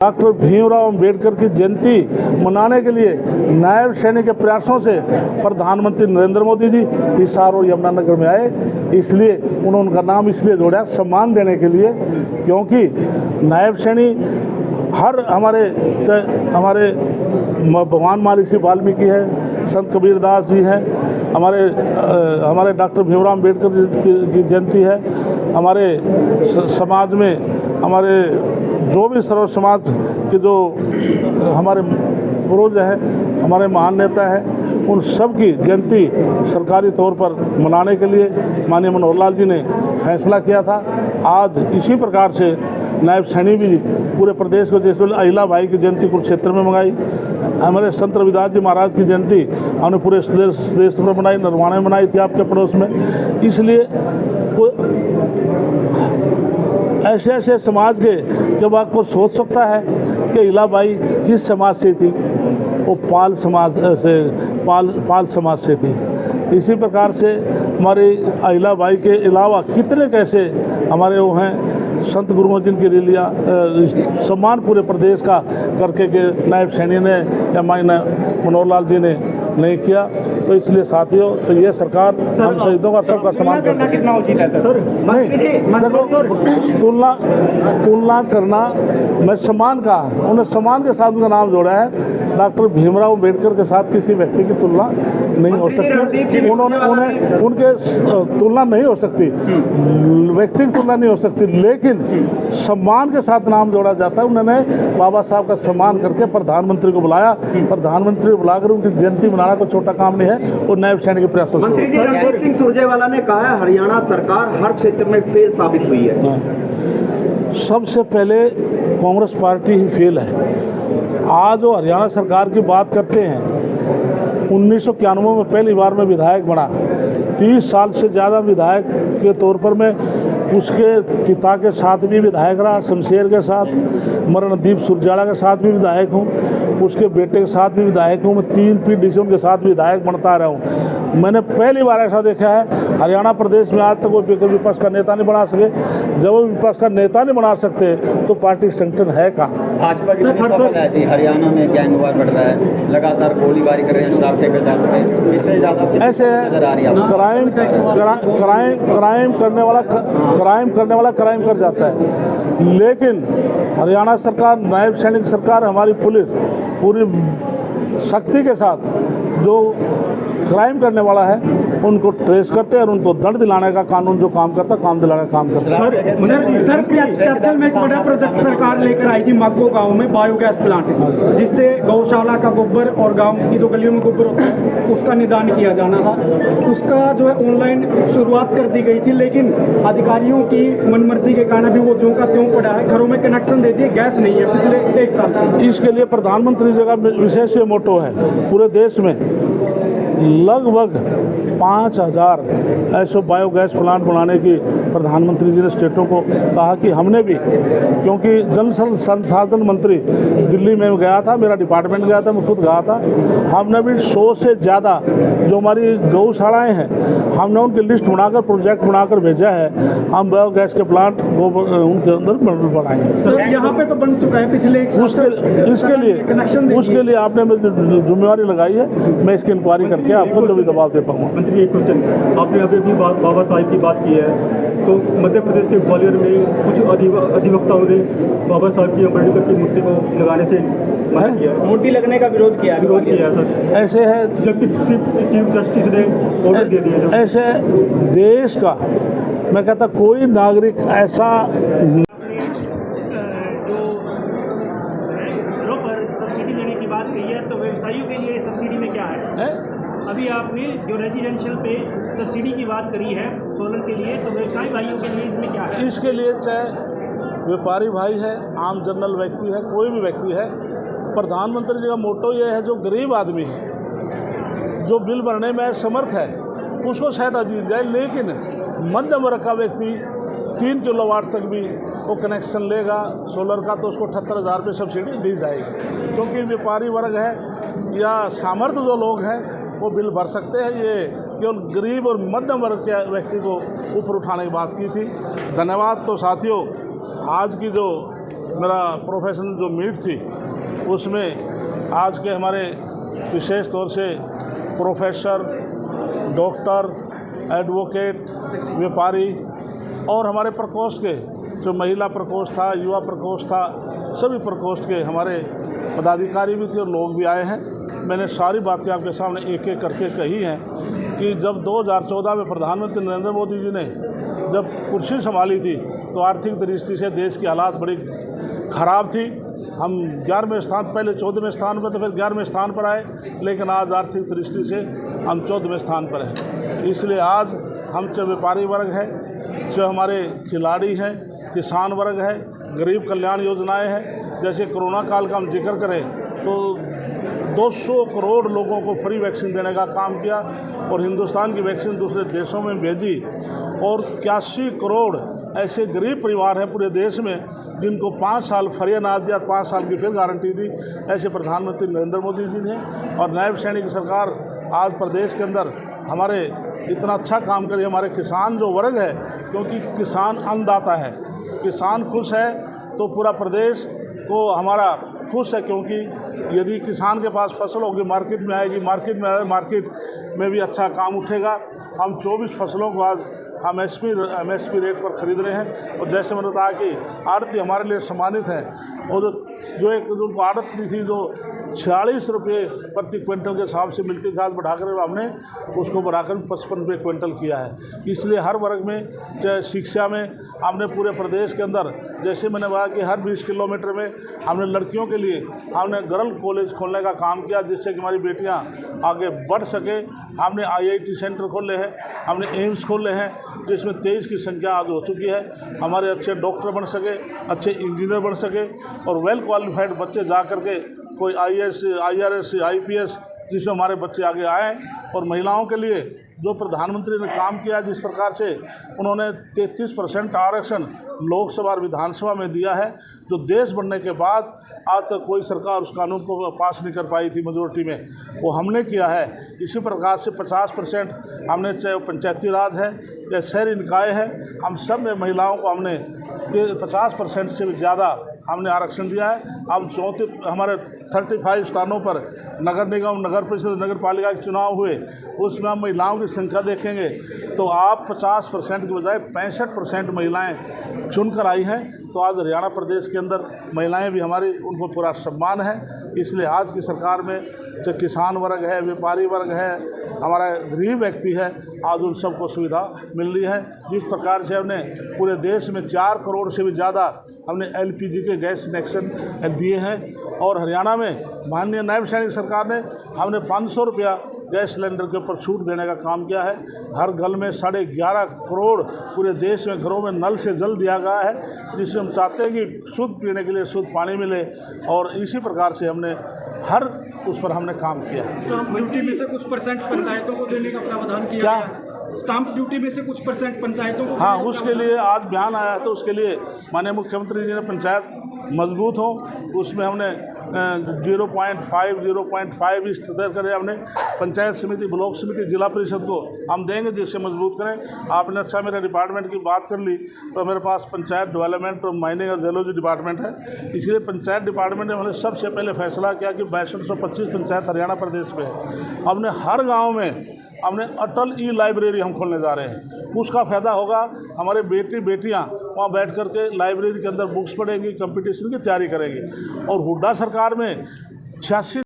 Doctor Bhimrao Ambedkar की जयंती मनाने के लिए नायब सैनिक के प्रयासों से प्रधानमंत्री नरेंद्र मोदी जी हिसार और यमुनानगर में आए। इसलिए उन्होंने उनका नाम इसलिए जोड़ा सम्मान देने के लिए, क्योंकि नायब सैनिक हर हमारे भगवान महर्षि वाल्मीकि है, संत कबीरदास जी हैं, हमारे डॉक्टर भीमराव अंबेडकर की जयंती है। हमारे समाज में हमारे जो भी सर्व समाज के जो हमारे पूर्वज हैं, हमारे महान नेता हैं, उन सब की जयंती सरकारी तौर पर मनाने के लिए माननीय मनोहर लाल जी ने फैसला किया था। आज इसी प्रकार से नायब सैनिक भी पूरे प्रदेश को, जैसे अहिला भाई की जयंती कुरुक्षेत्र में मंगाई, हमारे संत रविदास जी महाराज की जयंती हमने पूरे देश में मनाई, निर्वाण में मनाई थी आपके पड़ोस में। इसलिए ऐसे समाज के बात को सोच सकता है कि अहिला बाई किस समाज से थी, वो पाल समाज से थी। इसी प्रकार से हमारी अहिला बाई के अलावा कितने कैसे हमारे वो हैं संत गुरुओं जिनकी रैलियाँ सम्मान पूरे प्रदेश का करके के नायब सैनिक ने या मनोहर लाल जी ने नहीं किया। तो इसलिए साथियों, तो ये सरकार हम शहीदों का सबका सम्मान करना कितना उचित है सर? नहीं, तुलना करना, मैं सम्मान का, उन्हें सम्मान के साथ उनका नाम जोड़ा है। डॉक्टर भीमराव अंबेडकर के साथ किसी व्यक्ति की तुलना नहीं हो सकती, उनके तुलना नहीं हो सकती, व्यक्ति की तुलना नहीं हो सकती, लेकिन सम्मान के साथ नाम जोड़ा जाता है। उन्होंने बाबा साहब का सम्मान करके प्रधानमंत्री को बुलाया, प्रधानमंत्री को बुलाकर उनकी जयंती मनाना कोई छोटा काम नहीं है, और नायब सैनिक के प्रयासों से। मंत्री जी रणदीप सिंह सुरजेवाला ने कहा है हरियाणा सरकार हर क्षेत्र में फेल साबित हुई है। सबसे पहले कांग्रेस पार्टी ही फेल है। आज वो हरियाणा सरकार की बात करते हैं, 1991 में पहली बार में विधायक बना, 30 साल से ज़्यादा विधायक के तौर पर मैं उसके पिता के साथ भी विधायक रहा, शमशेर के साथ, रणदीप सुरजेवाला के साथ भी विधायक हूँ, उसके बेटे के साथ भी विधायक हूँ, मैं 3 पीढ़ी से उनके साथ विधायक बनता रहा हूँ। मैंने पहली बार ऐसा देखा है, हरियाणा प्रदेश में आज तक वो विपक्ष का नेता नहीं बना सके। जब वो विपक्ष का नेता नहीं बना सकते तो पार्टी संगठन है कहाँ? भाजपा की सफल है हरियाणा में, गैंगवार बढ़ रहा है, लगातार गोलीबारी कर रहे हैं, शराब ठेके जाते हैं, इससे ज़्यादा ऐसे क्राइम करने वाला क्राइम कर जाता है। लेकिन हरियाणा सरकार, नायब सैनिक सरकार, हमारी पुलिस पूरी शक्ति के साथ जो क्राइम करने वाला है उनको ट्रेस करते हैं और उनको दंड दिलाने का कानून जो काम करता है, काम दिलाने का काम करता है। सर कैथल में एक बड़ा प्रोजेक्ट सरकार लेकर आई थी मागो गांव में, बायोगैस प्लांट, जिससे गौशाला का गोबर और गांव की जो गलियों में गोबर होता है उसका निदान किया जाना था। उसका जो है ऑनलाइन शुरुआत कर दी गई थी, लेकिन अधिकारियों की मनमर्जी के कारण अभी वो ज्यों का त्यों पड़ा है। घरों में कनेक्शन दे दिए, गैस नहीं है पिछले 1 साल से। इसके लिए प्रधानमंत्री जी का विशेष मोटो है, पूरे देश में लगभग 5000 ऐसे बायोगैस प्लांट बनाने की प्रधानमंत्री जी ने स्टेटों को कहा कि हमने भी, क्योंकि जल संसाधन मंत्री दिल्ली में गया था, मेरा डिपार्टमेंट गया था, मैं खुद गया था, हमने भी 100 से ज़्यादा जो हमारी गौशालाएँ हैं हमने उनकी लिस्ट बनाकर, प्रोजेक्ट बनाकर भेजा है। हम बायोगैस के प्लांट उनके अंदर बनाएंगे। सर यहाँ पे तो बन चुका है पिछले 1 साल, उसके लिए आपने मेरी जिम्मेवारी लगाई है, मैं इसकी इंक्वायरी करके आपको तभी दबाव दे पाऊंगा। मंत्री एक क्वेश्चन, आपने अभी भी बाबा साहब की बात की है, तो मध्य प्रदेश के ग्वालियर में कुछ अधिवक्ताओं ने बाबा साहब की अम्बेडकर की मूर्ति को लगाने से मना किया, मूर्ति लगने का विरोध किया था। ऐसे है, जबकि चीफ जस्टिस ने ऑर्डर दे दिया। ऐसे देश का, मैं कहता कोई नागरिक ऐसा सब्सिडी देने की बात कही है, तो व्यवसायियों के लिए सब्सिडी में क्या है? अभी आपने जो रेजिडेंशियल पे सब्सिडी की बात करी है सोलर के लिए, तो व्यवसायी भाइयों के लिए इसमें क्या है? इसके लिए चाहे व्यापारी भाई है, आम जनरल व्यक्ति है, कोई भी व्यक्ति है, प्रधानमंत्री जी का मोटो ये है, जो गरीब आदमी है, जो बिल भरने में समर्थ है, उसको सहायता दी जाए। लेकिन मध्यम वर्ग का व्यक्ति 3 किलोवाट तक भी वो कनेक्शन लेगा सोलर का, तो उसको 78,000 रुपये सब्सिडी दी जाएगी। क्योंकि व्यापारी वर्ग है या सामर्थ्य जो लोग हैं वो बिल भर सकते हैं। ये केवल गरीब और मध्यम वर्ग के व्यक्ति को ऊपर उठाने की बात की थी। धन्यवाद। तो साथियों, आज की जो मेरा प्रोफेशनल जो मीट थी उसमें आज के हमारे विशेष तौर से प्रोफेसर, डॉक्टर, एडवोकेट, व्यापारी और हमारे प्रकोष्ठ के जो महिला प्रकोष्ठ था, युवा प्रकोष्ठ था, सभी प्रकोष्ठ के हमारे पदाधिकारी भी थे और लोग भी आए हैं। मैंने सारी बातें आपके सामने एक एक करके कही हैं कि जब 2014 में प्रधानमंत्री नरेंद्र मोदी जी ने जब कुर्सी संभाली थी तो आर्थिक दृष्टि से देश की हालात बड़ी ख़राब थी। हम 11वें स्थान, पहले 14वें स्थान पर, तो फिर 11वें स्थान पर आए, लेकिन आज आर्थिक दृष्टि से हम 14वें स्थान पर हैं। इसलिए आज हम चाहे व्यापारी वर्ग है, चाहे हमारे खिलाड़ी हैं, किसान वर्ग है, गरीब कल्याण योजनाएं हैं, जैसे कोरोना काल का हम जिक्र करें तो 200 करोड़ लोगों को फ्री वैक्सीन देने का काम किया और हिंदुस्तान की वैक्सीन दूसरे देशों में भेजी और 81 करोड़ ऐसे गरीब परिवार हैं पूरे देश में जिनको 5 साल फ्री अनाज दिया, 5 साल की फिर गारंटी दी। ऐसे प्रधानमंत्री नरेंद्र मोदी जी ने और नायब सैनिक सरकार आज प्रदेश के अंदर हमारे इतना अच्छा काम करे। हमारे किसान जो वर्ग है, क्योंकि किसान अन्नदाता है, किसान खुश है तो पूरा प्रदेश को हमारा खुश है, क्योंकि यदि किसान के पास फसल होगी, मार्केट में आएगी, मार्केट में भी अच्छा काम उठेगा। हम 24 फसलों को आज हम एमएसपी रेट पर खरीद रहे हैं और जैसे मैंने कहा कि आड़ती हमारे लिए सम्मानित है और जो उनको आड़त थी जो 46 रुपये प्रति क्विंटल के हिसाब से मिलती थी, आज बढ़ाकर हमने उसको बढ़ाकर 55 रुपये क्विंटल किया है। इसलिए हर वर्ग में, चाहे शिक्षा में, हमने पूरे प्रदेश के अंदर, जैसे मैंने कहा कि हर 20 किलोमीटर में हमने लड़कियों के लिए हमने गर्ल कॉलेज खोलने का काम किया, जिससे कि हमारी बेटियां आगे बढ़ सके। हमने IIT सेंटर खोले हैं, हमने एम्स खोले हैं, जिसमें 23 की संख्या आज हो चुकी है। हमारे अच्छे डॉक्टर बन सके, अच्छे इंजीनियर बन सके और वेल क्वालिफाइड बच्चे जा करके कोई IAS, IRS, IPS, जिसमें हमारे बच्चे आगे आए। और महिलाओं के लिए जो प्रधानमंत्री ने काम किया, जिस प्रकार से उन्होंने 33% आरक्षण लोकसभा और विधानसभा में दिया है, जो देश बनने के बाद आज तक कोई सरकार उस कानून को पास नहीं कर पाई थी मेजोरिटी में, वो हमने किया है। इसी प्रकार से 50% हमने, चाहे पंचायती राज है या शहरी निकाय है, हम सब में महिलाओं को हमने 50% से भी ज़्यादा हमने आरक्षण दिया है। अब 34 हमारे 35 स्थानों पर नगर निगम, नगर परिषद, नगर पालिका के चुनाव हुए, उसमें हम महिलाओं की संख्या देखेंगे तो आप 50% की बजाय 65% महिलाएं चुनकर आई हैं। तो आज हरियाणा प्रदेश के अंदर महिलाएं भी हमारी, उनको पूरा सम्मान है। इसलिए आज की सरकार में जो किसान वर्ग है, व्यापारी वर्ग है, हमारा गरीब व्यक्ति है, आज उन सबको सुविधा मिल रही है। जिस प्रकार से हमने पूरे देश में 4 करोड़ से भी ज़्यादा हमने LPG के गैस कनेक्शन दिए हैं और हरियाणा में माननीय नायब सैनिक सरकार ने हमने 500 रुपया गैस सिलेंडर के ऊपर छूट देने का काम किया है। हर घर में 11.5 करोड़ पूरे देश में घरों में नल से जल दिया गया है, जिसमें हम चाहते हैं कि शुद्ध पीने के लिए शुद्ध पानी मिले और इसी प्रकार से हमने हर उस पर हमने काम किया है। स्टाम्प ड्यूटी में से कुछ % पंचायतों को देने का प्रावधान किया क्या? गया। स्टाम्प ड्यूटी में से कुछ % पंचायतों को, हाँ, उसके लिए आज बयान आया है, तो उसके लिए माननीय मुख्यमंत्री जी ने पंचायत मजबूत हो, उसमें हमने 0.5 इस तय करें। हमने पंचायत समिति, ब्लॉक समिति, जिला परिषद को हम देंगे जिससे मजबूत करें। आपने अच्छा मेरे डिपार्टमेंट की बात कर ली, तो मेरे पास पंचायत डेवलपमेंट और माइनिंग और जियोलॉजी डिपार्टमेंट है। इसलिए पंचायत डिपार्टमेंट ने हमने सबसे पहले फैसला किया कि 6225 पंचायत हरियाणा प्रदेश में है। हमने हर गाँव में हमने अटल ई-लाइब्रेरी हम खोलने जा रहे हैं। उसका फ़ायदा होगा, हमारे बेटियां वहाँ बैठ कर के लाइब्रेरी के अंदर बुक्स पढ़ेंगी, कंपटीशन की तैयारी करेंगी। और हुड्डा सरकार में 86